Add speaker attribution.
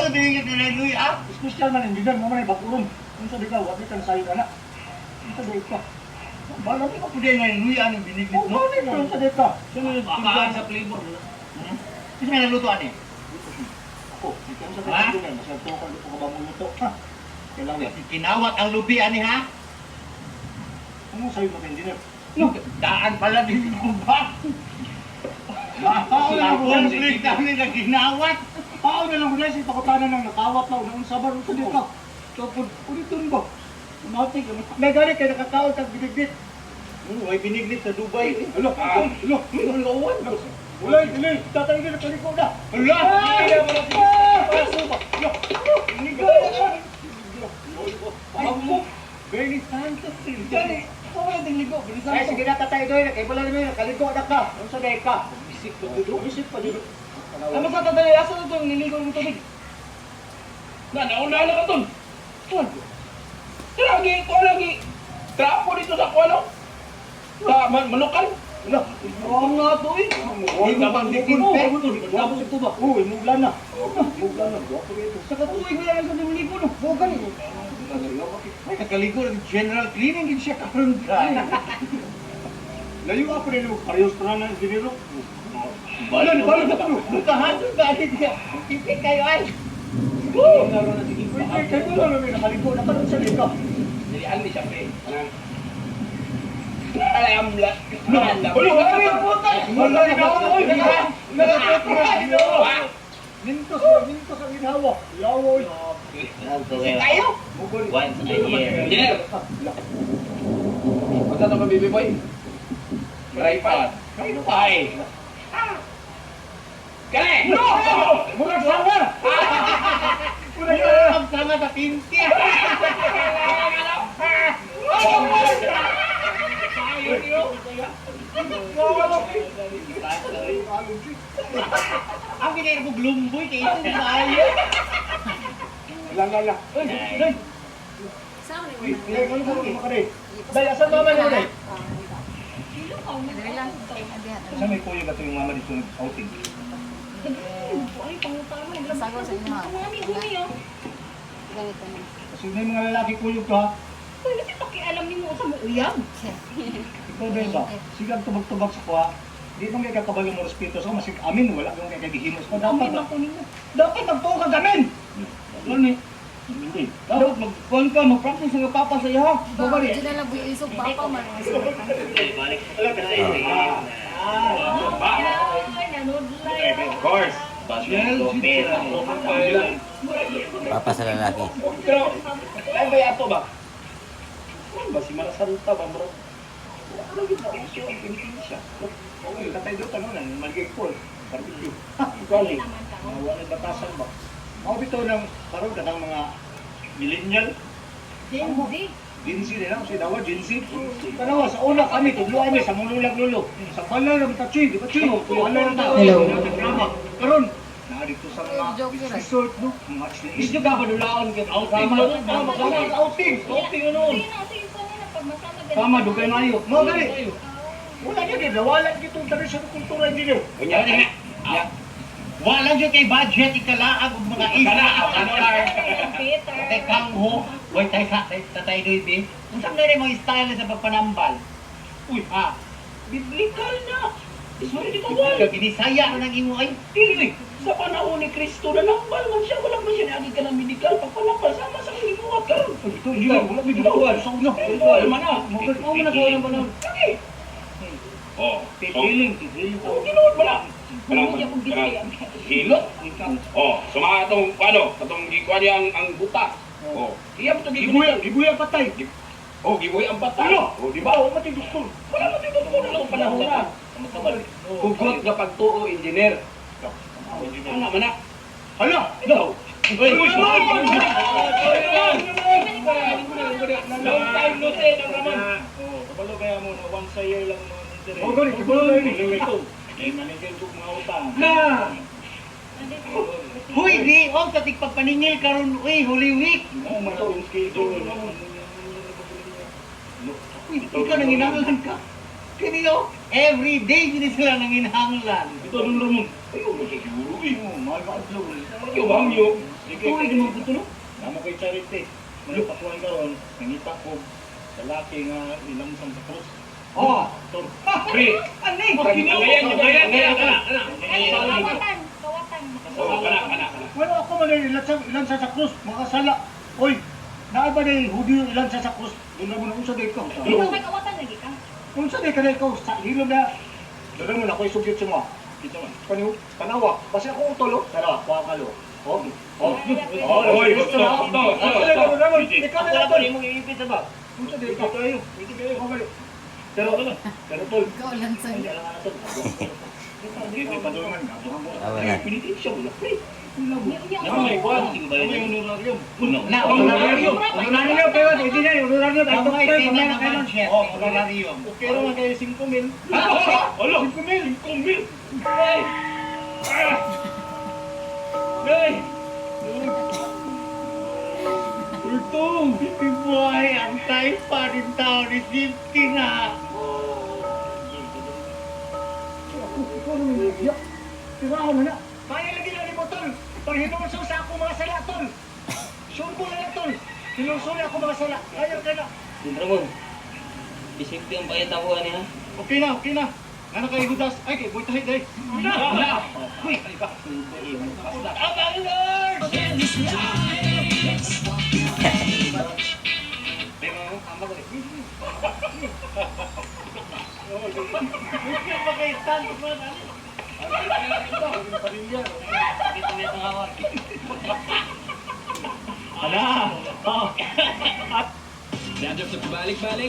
Speaker 1: Ano tingin ka na Luya?
Speaker 2: Special man engineer mo man bakurong. Unsa di ka wa di ka sayo kana. Unsa di ka?
Speaker 1: Bala ko pud na Luya ang binigit
Speaker 2: No,
Speaker 1: mo.
Speaker 2: no, unsa di ka?
Speaker 1: Baka sa flavor. Kasi may naluto ani.
Speaker 2: Ako, ikaw sa engineer, masag to ko ko ba mo luto. Ha. Kailangan.
Speaker 1: Kinawat ang lubi ani ha.
Speaker 2: Ano sayo mo engineer?
Speaker 1: Daan pala din ko ba?
Speaker 2: Paano na ako sa
Speaker 1: Conflict kami na ginawat.
Speaker 2: Paano na lang ko sa pakutanan ng nakawat na unang sabar unsa di ka? Kapag ulitin ba? Matik, may galit kay nakakaon kag binigit.
Speaker 1: Ay biniglit sa Dubai.
Speaker 2: Alo, alo,
Speaker 1: Lawan.
Speaker 2: ulay, ulay, tatay na kaliko na.
Speaker 1: Hala!
Speaker 2: Ay, paso ba? Amo, very Santos
Speaker 1: Dali. Wala ding ligo.
Speaker 2: Ay, sige na tatay doy, kay wala naman kaliko na ka. Unsa day ka?
Speaker 1: Bisik ko dudo.
Speaker 2: Isip pa dito.
Speaker 1: Ano sa tatay asa to niligo ng tubig? Nauna ka ton. Lagi ko lagi. Trapo dito sa kuano. Sa manukal.
Speaker 2: Wala, wrong na to eh.
Speaker 1: Ay, naman di ko.
Speaker 2: Tapos ito ba? Uy, muglan na. Muglan na. Guwapo rito.
Speaker 1: Sa katuig mo lang sa niligo no.
Speaker 2: Bukan eh.
Speaker 1: Ay, nakaligo ng general cleaning din siya karon ka.
Speaker 2: Layo ako rin yung karyos na ng dinero.
Speaker 1: Balon na pa. Bukahan yung galit niya. Pipit kayo ay.
Speaker 2: Woo! Kaya ko lang namin nakaliko. Nakaroon sa lika.
Speaker 1: Jadi ali siya pre. Alamla.
Speaker 2: Ulo, wala rin po tayo. Wala rin ako. Mintos ang ginhawa. Yawoy.
Speaker 1: Kayo.
Speaker 3: Once a year.
Speaker 1: Basta to ka baby boy. Maray pa. Kayo pa eh. Kale! No!
Speaker 2: Murag sanga!
Speaker 1: Murag sanga sa pinti. Ang pinay ko glumboy kay ito tayo.
Speaker 2: Lang.
Speaker 4: Saan mo
Speaker 2: Uy, ano ko makari? Dahil asan mama niyo dahil? Saan may kuya ba ito yung mama dito outing?
Speaker 4: Ay, pangutama. Sago sa inyo. Ganito na.
Speaker 2: Kasi may mga lalaki kuya to ha.
Speaker 4: Uy, kasi pakialam ni mo sa mo uyab.
Speaker 2: Ikaw dahil ba? Sigang tubag-tubag sa kuha. Di nung kay kakabalo mo respeto sa masig amin wala nung kay kagihimos pa dapat na dapat magtuo ka gamin. Ano ni? Hindi. Dapat magkuhan ka, mag-practice ng papa sa iyo ha. Babari.
Speaker 4: Hindi na lang buhay isog papa man.
Speaker 3: Balik ko lang kasi.
Speaker 1: Of course.
Speaker 5: Papa sa lalaki.
Speaker 1: Pero, ay ba yato ba? Ano ba si Marasanta ba bro? Ano gito? Siya ang Pilipinas. Okay, katay doon tanong lang, maligay ko. Barbecue. Gali. Wala batasan ba? Ako bito ng karoon ka ng mga millennial.
Speaker 4: Gen Z.
Speaker 2: Gen Z din ako, si Dawa, Gen Z. Tanawa, sa una kami, tudlo kami sa mululag-lulo. Sa bala na kita chuy, di ba chuy? Wala na tao.
Speaker 5: Hello.
Speaker 2: Karoon, dito sa mga resort, no? Mga
Speaker 1: Isyo ka ba nulaon ka? Outing.
Speaker 2: outing.
Speaker 1: Outing ano?
Speaker 2: Tama, dugay na ayo. Mga gali. Wala niya din, nawalan kitong tradisyon kultura niyo.
Speaker 1: Kunya na nga. Walang yun kay budget, ikalaag og mga ikalaag. Ano lang? Kay kangho. Uy, tatay doy, be. Kung saan na rin mga style sa pagpanambal? Uy, ha? Biblical na. Sorry, di ba wala? Binisaya na ng imo ay. Dili, sa panahon ni Kristo na nambal man siya. Wala man siya naging ka ng medical. Pagpanambal, sama sa imo ka karon.
Speaker 2: Ito, hindi na, wala may ginawa. Sa una.
Speaker 1: Wala man na.
Speaker 2: Mo man nagawa ng panahon.
Speaker 1: Kani?
Speaker 3: Oh,
Speaker 2: Tipiling.
Speaker 1: Oh, ginoon ba na?
Speaker 3: hilot. Oh, so mga itong, itong gikuha niya ang buta. Oh, iya mo ito
Speaker 2: Gibuya patay.
Speaker 3: Oh, gibuhay ang bata. Oh, di ba?
Speaker 2: Wala mati doktor.
Speaker 1: Wala man dito po na panahon na.
Speaker 3: Hugot nga pagtuo, engineer. Ano man na?
Speaker 2: Hala,
Speaker 3: Ikaw.
Speaker 1: Long time no say ng raman.
Speaker 2: kabalo kaya mo na once a year lang mo nito. Oh, gani, kabalo ni.
Speaker 1: Eh, manager ko mga utang.
Speaker 2: Na.
Speaker 1: Huy, di, oh, sa tigpagpaningil karon, uy, Holy Week.
Speaker 2: Oh, matulong schedule.
Speaker 1: Uy, ikaw nanginahanglan ka. Kaniyo, every day hindi sila nanginahanglan.
Speaker 2: Ito rin ramon.
Speaker 3: Ayaw mo siguro eh.
Speaker 2: Oh, mahal ka adlaw.
Speaker 3: Ayaw bangyo.
Speaker 2: Uy, di mo buto no? Nama ko'y charity. Malupakuan karon, nangita ko lalaki nga ilang Santa Cruz.
Speaker 1: Oh,
Speaker 2: Tor.
Speaker 3: Pre,
Speaker 2: Ani,
Speaker 3: kaya kana.
Speaker 4: Kawatan. Kawatan.
Speaker 3: Oh, kana.
Speaker 2: Wala ako man ilan Santa Cruz, makasala. Oy, naa ba ni Hudyo ilan Santa Cruz? Doon na mo na unsa day ko.
Speaker 4: Ikaw may kawatan lagi ka.
Speaker 2: Unsa day kanay ko sa hilom na. Doon mo na ko'y sugyot sa mo. Dito man. Kaniw, tanawa. Basta ako utol, tara, kuha ka lo. Oh.
Speaker 3: Oy, gusto.
Speaker 2: Ikaw na lang tol, imong iipit sa ba? Unsa day ko tayo? Hindi kayo ko kayo. Pero tol.
Speaker 4: Ikaw lang sa
Speaker 2: Hindi lang ana tol. Hindi pa doon man.
Speaker 5: Ah, wala.
Speaker 2: Pinitisyo wala.
Speaker 3: May kuwan sing ba
Speaker 2: May
Speaker 3: yun?
Speaker 2: honorarium.
Speaker 1: na
Speaker 2: Honorarium. Honorarium pero hindi na honorarium.
Speaker 1: Ang mga
Speaker 2: Ay,
Speaker 1: itina
Speaker 2: naman
Speaker 1: naman siya.
Speaker 2: Oh,
Speaker 1: Honorarium.
Speaker 2: okay naman kayo 5,000.
Speaker 3: Olo,
Speaker 2: 5,000.
Speaker 3: Ay!
Speaker 2: Ultong,
Speaker 1: Buhay ang tayo pa rin tao ni Sifty na.
Speaker 2: ikaw naman yung iyak. Tirahan mo na. Kaya lagi lang ni mo, tol. Pag hinulso sa ako mga sala, tol. Sure ko na lang, tol. Hinulso na ako mga sala. Ayaw ka na.
Speaker 5: Ramon, isipti ang bayat ako niya.
Speaker 2: Okay na, okay na. Ano kay Judas? Ay, kay Boy Tahid, eh.
Speaker 1: Na!
Speaker 2: Uy, ay ka.
Speaker 1: Abang Lord!
Speaker 2: Ala! Oh.
Speaker 3: Balik-balik.